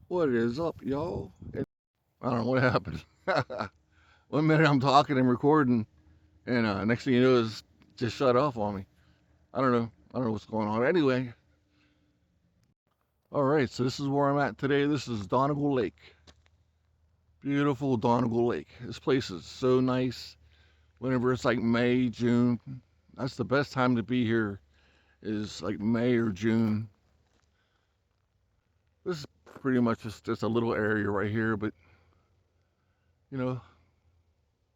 What is up, y'all? I don't know what happened. 1 minute I'm talking and recording, and next thing you know is just shut off on me. I don't know. I don't know what's going on. Anyway, all right. So this is where I'm at today. This is Donegal Lake. Beautiful Donegal Lake. This place is so nice. Whenever it's like May, June, that's the best time to be here. Is like May or June. This is pretty much just a little area right here, but you know,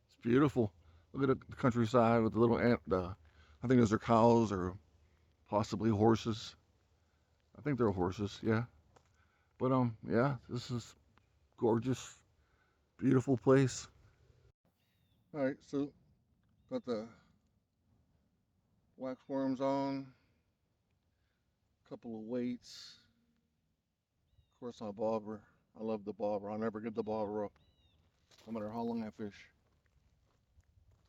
it's beautiful. Look at the countryside with the little ant. I think those are cows or possibly horses. I think they're horses. Yeah. But yeah, this is gorgeous, beautiful place. All right, so got the wax worms on, a couple of weights. Of course, my bobber. I love the bobber. I'll never get the bobber up, no matter how long I fish.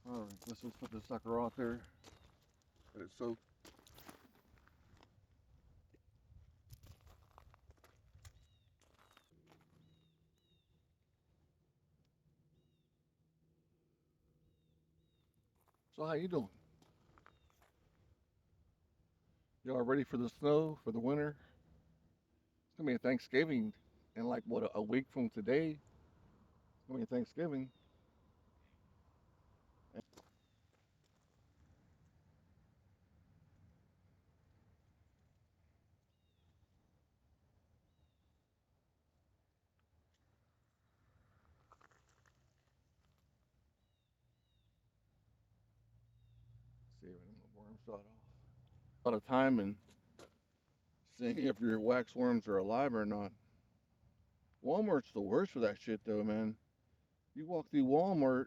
All right, let's just put this sucker out there. Let it soak. So how you doing? Y'all ready for the snow for the winter? It's gonna be a Thanksgiving in like what a week from today. It's gonna be Thanksgiving. See if the worm shot off. A lot of time and seeing if your wax worms are alive or not. Walmart's the worst for that shit though, man. You walk through Walmart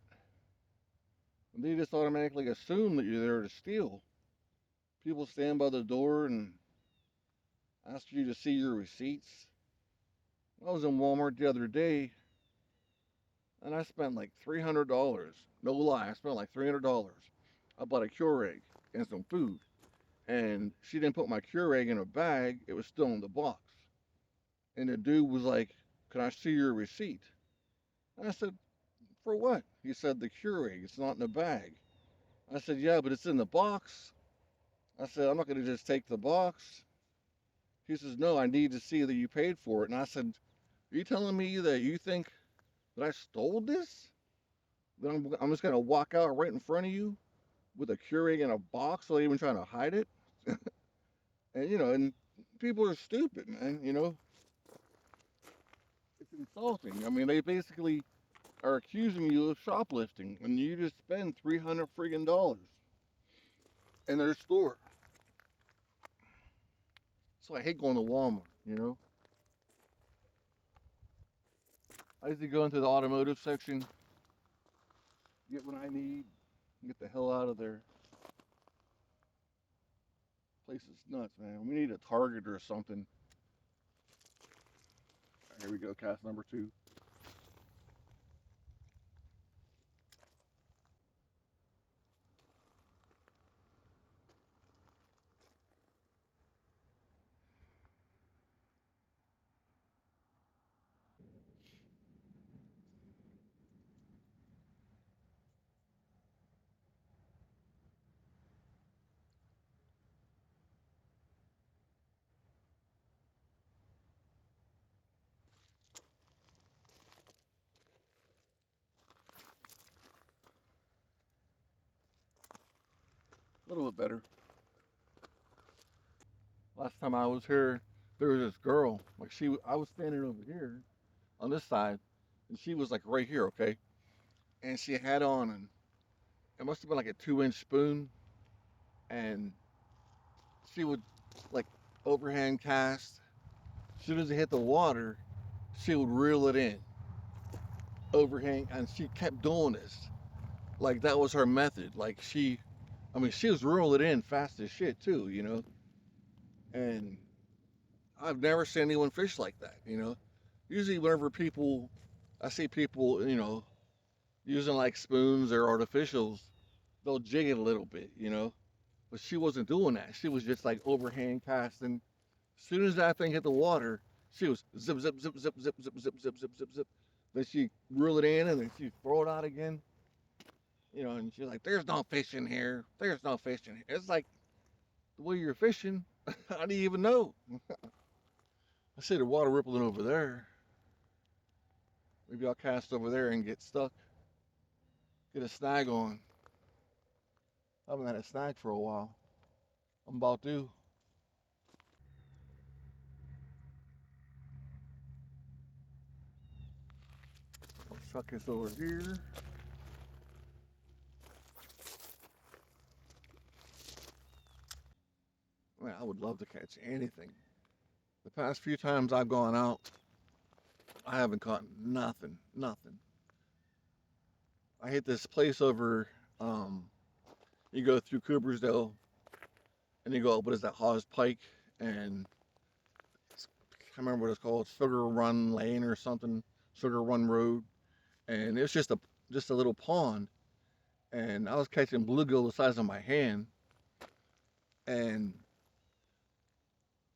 and they just automatically assume that you're there to steal. People stand by the door and ask you to see your receipts. I was in Walmart the other day and I spent like $300. No lie, I spent like $300. I bought a Keurig and some food. And she didn't put my Keurig in a bag, it was still in the box. And the dude was like, "Can I see your receipt?" And I said, "For what?" He said, "The Keurig, it's not in a bag." I said, "Yeah, but it's in the box." I said, "I'm not going to just take the box." He says, "No, I need to see that you paid for it." And I said, "Are you telling me that you think that I stole this? That I'm just going to walk out right in front of you with a Keurig in a box without even trying to hide it?" And, and people are stupid, man. It's insulting. I mean, they basically are accusing you of shoplifting when you just spend 300 friggin' dollars in their store. So I hate going to Walmart. I usually go into the automotive section, get what I need, and get the hell out of there. Place is nuts, man. We need a Target or something. Here we go, cast number two. A little bit better. Last time I was here, there was this girl. Like I was standing over here on this side, and she was like right here, okay. And she had on, and it must have been like a 2-inch spoon, and she would like overhand cast. As soon as it hit the water, she would reel it in, overhang, and she kept doing this. Like that was her method. Like I mean, she was reeling it in fast as shit too. And I've never seen anyone fish like that. Usually, whenever I see people, using like spoons or artificials, they'll jig it a little bit. But she wasn't doing that. She was just like overhand casting. As soon as that thing hit the water, She was zip, zip, zip, zip, zip, zip, zip, zip, zip, zip, zip. Then she reel it in and then she throw it out again. And she's like, "There's no fish in here. There's no fish in here." It's like the way you're fishing. How do you even know? I see the water rippling over there. Maybe I'll cast over there and get stuck, get a snag on. I haven't had a snag for a while. I'm about to. I'll chuck this over here. Man, I would love to catch anything. The past few times I've gone out, I haven't caught nothing. Nothing. I hit this place over. Um, you go through Coopersdale, and you go up. What is that? Hawes Pike, and I can't remember what it's called. Sugar Run Lane or something. Sugar Run Road, and it's just a little pond. And I was catching bluegill the size of my hand. And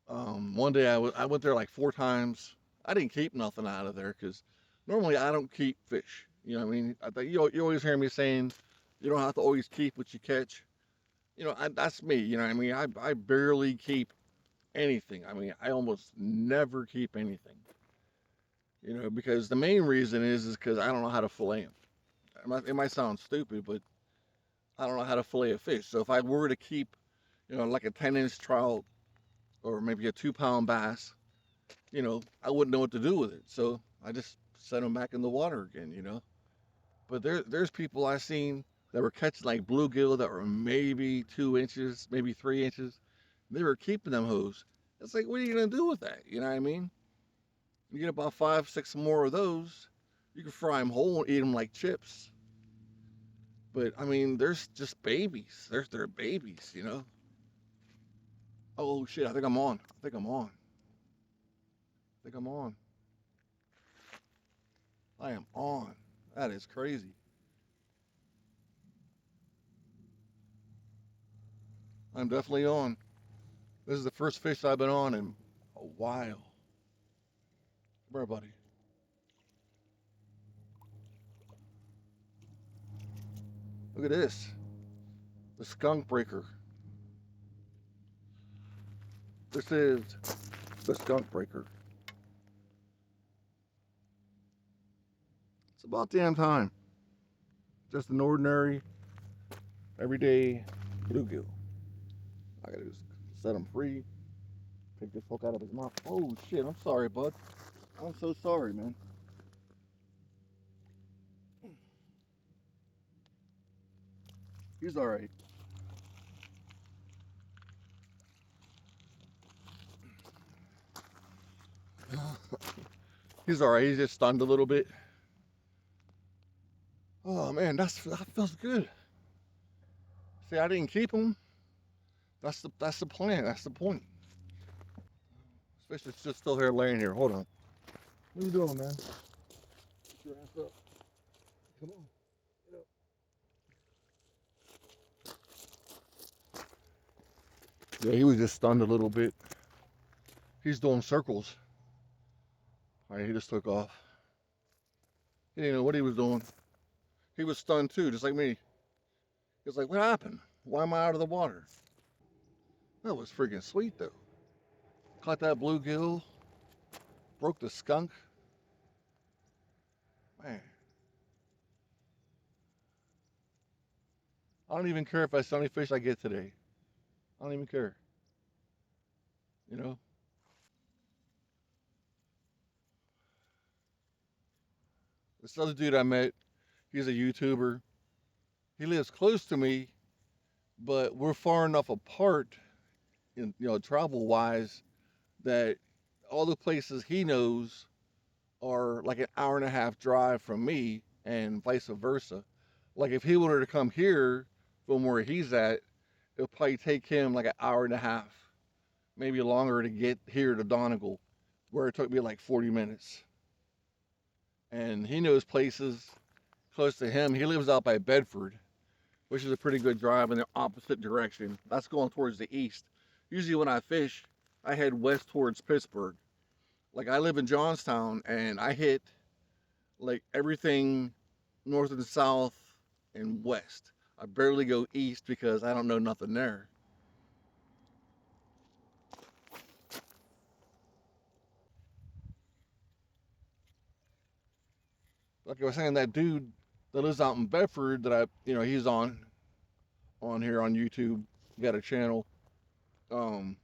one day I went there like 4 times. I didn't keep nothing out of there because normally I don't keep fish. You know what I mean? You always hear me saying you don't have to always keep what you catch. That's me. You know what I mean? I barely keep anything. I mean, I almost never keep anything. Because the main reason is because I don't know how to fillet them. It might sound stupid, but I don't know how to fillet a fish. So if I were to keep, like a 10-inch trout or maybe a 2-pound bass, I wouldn't know what to do with it. So I just set them back in the water again. But there's people I seen that were catching like bluegill that were maybe 2 inches, maybe 3 inches. They were keeping them hoes. It's like, what are you gonna do with that? You know what I mean? You get about 5, 6 more of those, you can fry them whole and eat them like chips. But I mean, there's just babies. They're babies. Oh shit! I think I'm on. I think I'm on. I think I'm on. I am on. That is crazy. I'm definitely on. This is the first fish I've been on in a while. Come here, buddy. Look at this. The skunk breaker. This is the skunk breaker. It's about damn time. Just an ordinary, everyday bluegill. I gotta just set him free. Take this hook out of his mouth. Oh shit! I'm sorry, bud. I'm so sorry, man. He's all right. He's all right. He's just stunned a little bit. Oh man, that feels good. See, I didn't keep him. That's the plan. That's the point. This fish is just still here laying here. Hold on. What are you doing, man? Get your ass up. Come on. Get up. Yeah, he was just stunned a little bit. He's doing circles. All right, he just took off. He didn't know what he was doing. He was stunned too, just like me. He was like, "What happened? Why am I out of the water?" That was freaking sweet though. Caught that bluegill. Broke the skunk. Man, I don't even care if I see any fish I get today. I don't even care. You know. This other dude I met, he's a YouTuber. He lives close to me, but we're far enough apart, in travel wise, that all the places he knows are like an hour and a half drive from me, and vice versa. Like if he wanted to come here from where he's at, it'll probably take him like an hour and a half, maybe longer to get here to Donegal, where it took me like 40 minutes. And he knows places close to him. He lives out by Bedford, which is a pretty good drive in the opposite direction. That's going towards the east. Usually when I fish, I head west towards Pittsburgh, Like I live in Johnstown and I hit like everything north and south and west. I barely go east because I don't know nothing there. Like I was saying, that dude that lives out in Bedford that he's on here on YouTube. He got a channel. Um,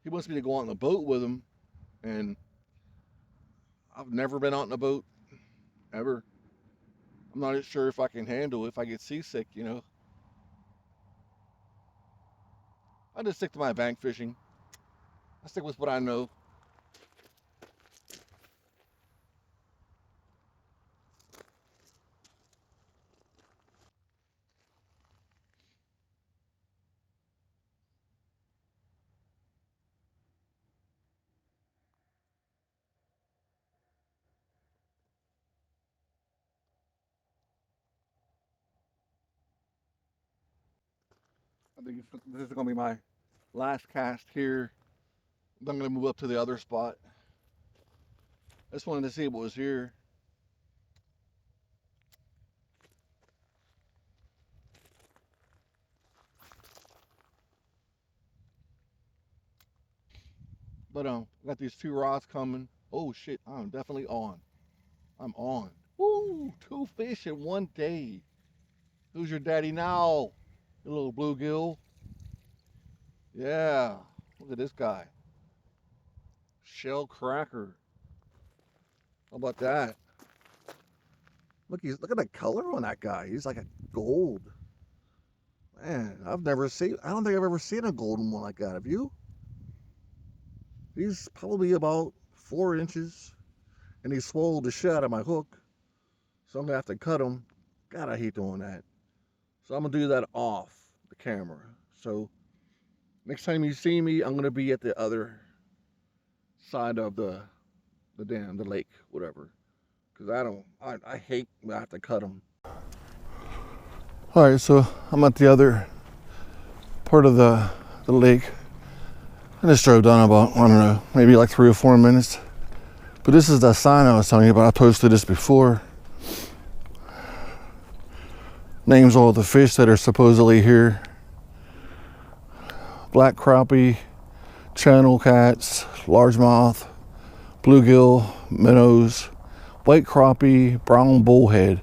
he wants me to go out on the boat with him, and I've never been out in a boat ever. I'm not sure if I can handle it if I get seasick. I just stick to my bank fishing. I stick with what I know. I think this is gonna be my last cast here. I'm gonna move up to the other spot. I just wanted to see what was here. But got these 2 rods coming. Oh shit, I'm definitely on. I'm on. Woo! 2 fish in 1 day. Who's your daddy now? You little bluegill. Yeah. Look at this guy. Shell cracker. How about that? Look at the color on that guy. He's like a gold. Man, I don't think I've ever seen a golden one like that. Have you? He's probably about 4 inches. And he swallowed the shit out of my hook. So I'm gonna have to cut him. God, I hate doing that. So I'm gonna do that off the camera. So next time you see me, I'm gonna be at the other side of the dam, the lake, whatever. Cause I hate when I have to cut them. All right, so I'm at the other part of the lake. I just drove down about, I don't know, maybe like 3 or 4 minutes. But this is the sign I was telling you about. I posted this before. Names all the fish that are supposedly here. Black crappie, channel cats, largemouth, bluegill, minnows, white crappie, brown bullhead.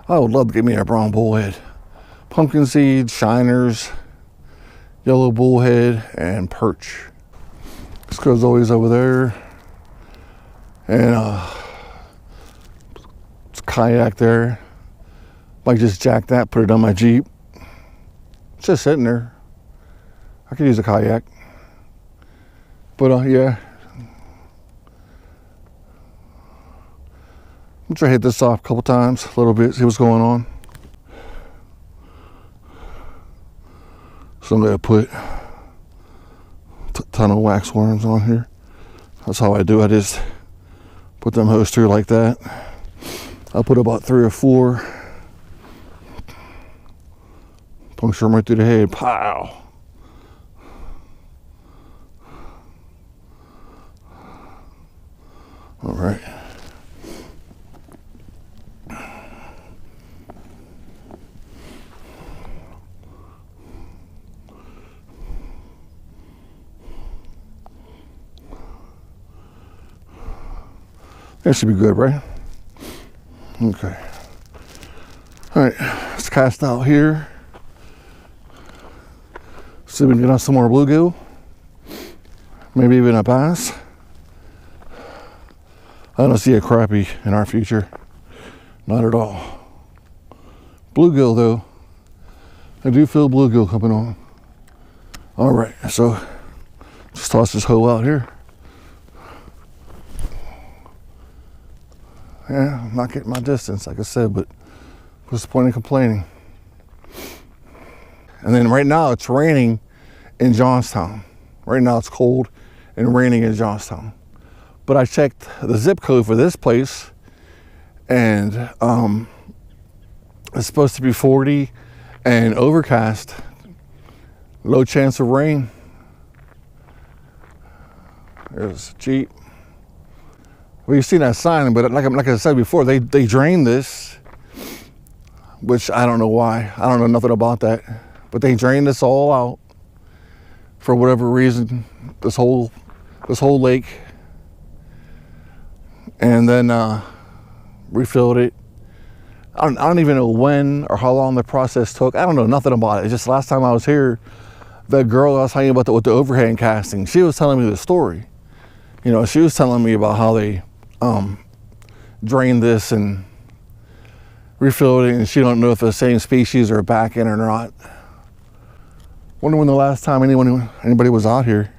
I would love to get me a brown bullhead. Pumpkin seed, shiners, yellow bullhead, and perch. This goes always over there. And it's a kayak there. Might just jack that, put it on my Jeep. It's just sitting there. I could use a kayak. But yeah. I'm trying to hit this off a couple times, a little bit, see what's going on. So I'm gonna put a ton of wax worms on here. That's how I do. I just put them hosts through like that. I'll put about 3 or 4. Puncture them right through the head. Pow! All right. That should be good, right? Okay. All right, let's cast out here. See if we can get on some more bluegill. Maybe even a bass. I don't see a crappie in our future. Not at all. Bluegill though. I do feel bluegill coming on. All right, so just toss this hoe out here. Yeah, I'm not getting my distance, like I said, but what's the point of complaining? And then right now it's raining in Johnstown. Right now it's cold and raining in Johnstown. But I checked the zip code for this place, and it's supposed to be 40 and overcast, low chance of rain. There's a Jeep. Well, you've seen that sign, but like I said before, they drained this, which I don't know why. I don't know nothing about that, but they drained this all out for whatever reason. This whole lake, and then refilled it. I don't even know when or how long the process took. I don't know nothing about it. It's just last time I was here, the girl I was telling you about with the overhand casting, she was telling me the story. You know, she was telling me about how they drained this and refilled it, and she don't know if the same species are back in or not. Wonder when the last time anybody was out here.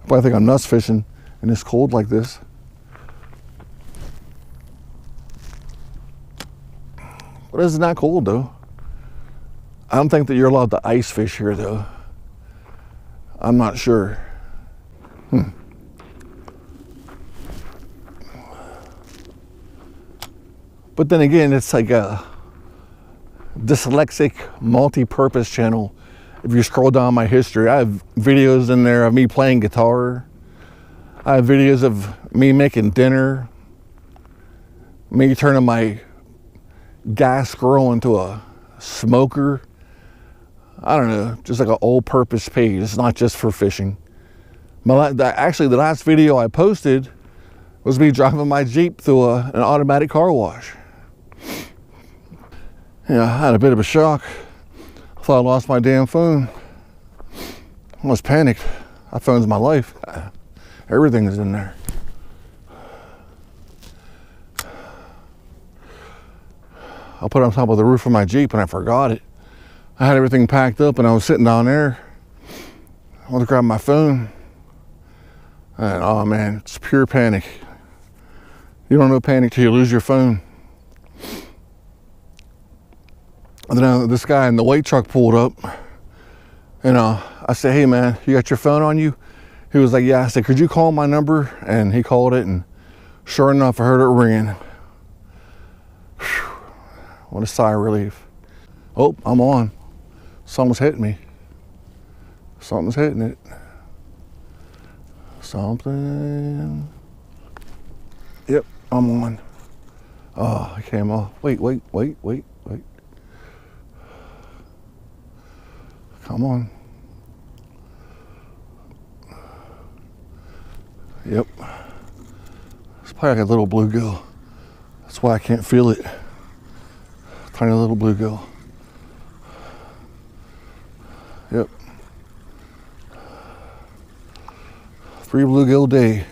But I think I'm nuts fishing and it's cold like this. But it's not cold though. I don't think that you're allowed to ice fish here though. I'm not sure. But then again, it's like a dyslexic multi-purpose channel. If you scroll down my history, I have videos in there of me playing guitar. I have videos of me making dinner, me turning my gas grill into a smoker. I don't know, just like an all-purpose page. It's not just for fishing. Actually, the last video I posted was me driving my Jeep through an automatic car wash. Yeah, I had a bit of a shock. I thought I lost my damn phone. I almost panicked. That phone's my life. Everything is in there. I put it on top of the roof of my Jeep and I forgot it. I had everything packed up and I was sitting down there. I went to grab my phone. And oh man, it's pure panic. You don't know panic till you lose your phone. And then this guy in the white truck pulled up, and I said, "Hey man, you got your phone on you?" He was like, "Yeah." I said, "Could you call my number?" And he called it, and sure enough, I heard it ringing. Whew, what a sigh of relief. Oh, I'm on. Something's hitting me. Something's hitting it. Something. Yep, I'm on. Oh, I came off. Wait. Come on. Yep. It's probably like a little bluegill. That's why I can't feel it. Tiny little bluegill. Yep. 3 bluegill a day.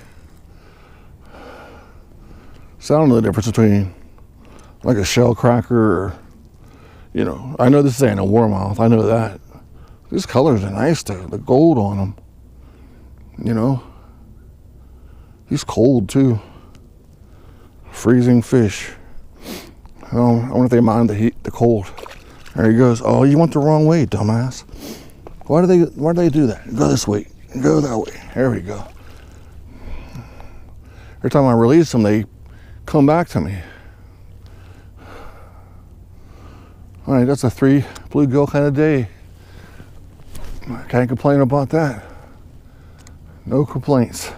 So I don't know the difference between like a shell cracker or, you know, I know this ain't a warmouth. I know that. These colors are nice though, the gold on them. You know, he's cold too. Freezing fish. I wonder if they mind the heat, the cold. There he goes. Oh, you went the wrong way, dumbass. Why do they do that? Go this way. Go that way. There we go. Every time I release them, they come back to me. All right, that's a 3 bluegill kind of day. I can't complain about that. No complaints.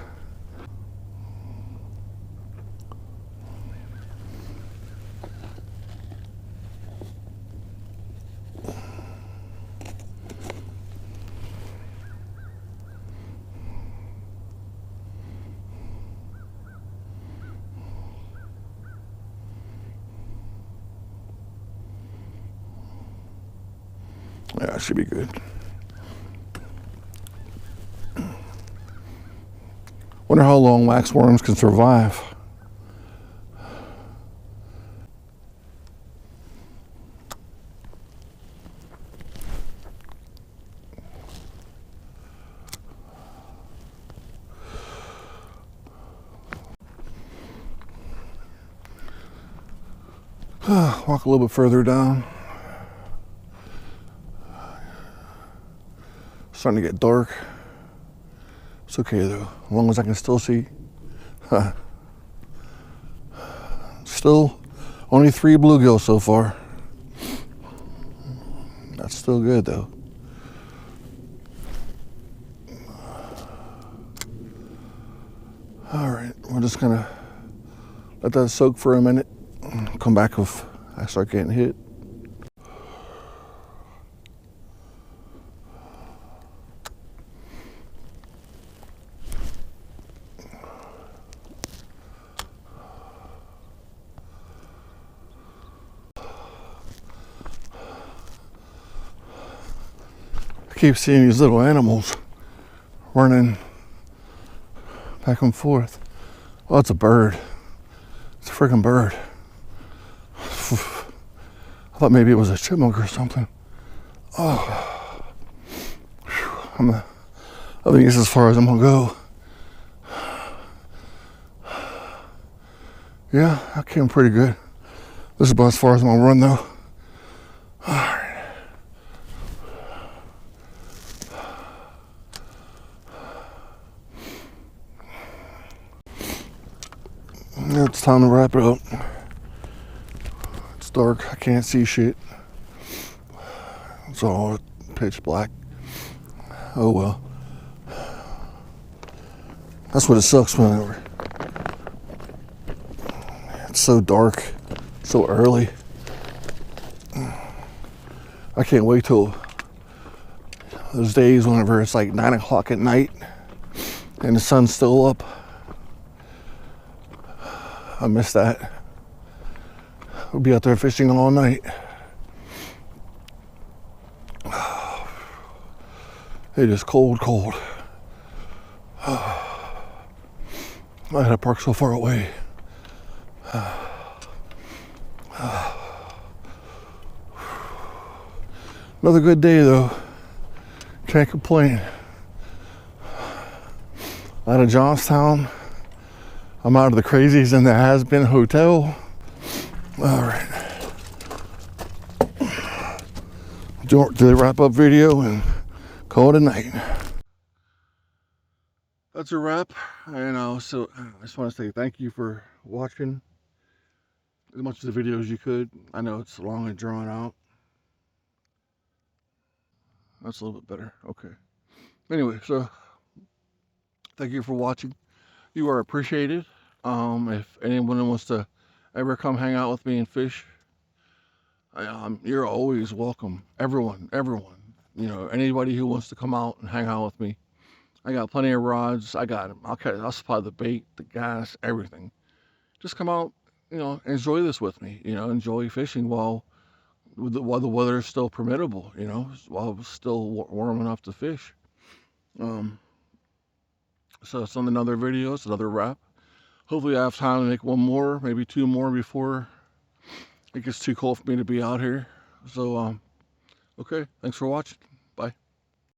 Yeah, it should be good. Wonder how long waxworms can survive. Walk a little bit further down. Starting to get dark. It's okay though, as long as I can still see. Still only 3 bluegill so far. That's still good though. All right, we're just gonna let that soak for a minute. Come back if I start getting hit. I keep seeing these little animals running back and forth. Oh, it's a bird. It's a freaking bird. I thought maybe it was a chipmunk or something. Oh, I think it's as far as I'm gonna go. Yeah, I came pretty good. This is about as far as I'm gonna run though. Alright. It's time to wrap it up. It's dark, I can't see shit. It's all pitch black. Oh well. That's what it sucks whenever it's so dark, so early. I can't wait till those days whenever it's like 9 o'clock at night and the sun's still up. I miss that. We'll be out there fishing all night. It is cold, cold. I had to park so far away. Another good day though. Can't complain. Out of Johnstown. I'm out of the crazies in the Has-Been Hotel. All right. Do the wrap up video and call it a night. That's a wrap. So I just want to say thank you for watching as much of the video as you could. I know it's long and drawn out. That's a little bit better. Okay. Anyway, so thank you for watching. You are appreciated. If anyone wants to ever come hang out with me and fish, you're always welcome. Everyone. Anybody who wants to come out and hang out with me. I got plenty of rods. I'll supply the bait, the gas, everything. Just come out, enjoy this with me. Enjoy fishing while the weather is still permittable. While it's still warm enough to fish. So it's on another video. It's another wrap. Hopefully I have time to make one more, maybe two more before it gets too cold for me to be out here. So, okay. Thanks for watching. Bye.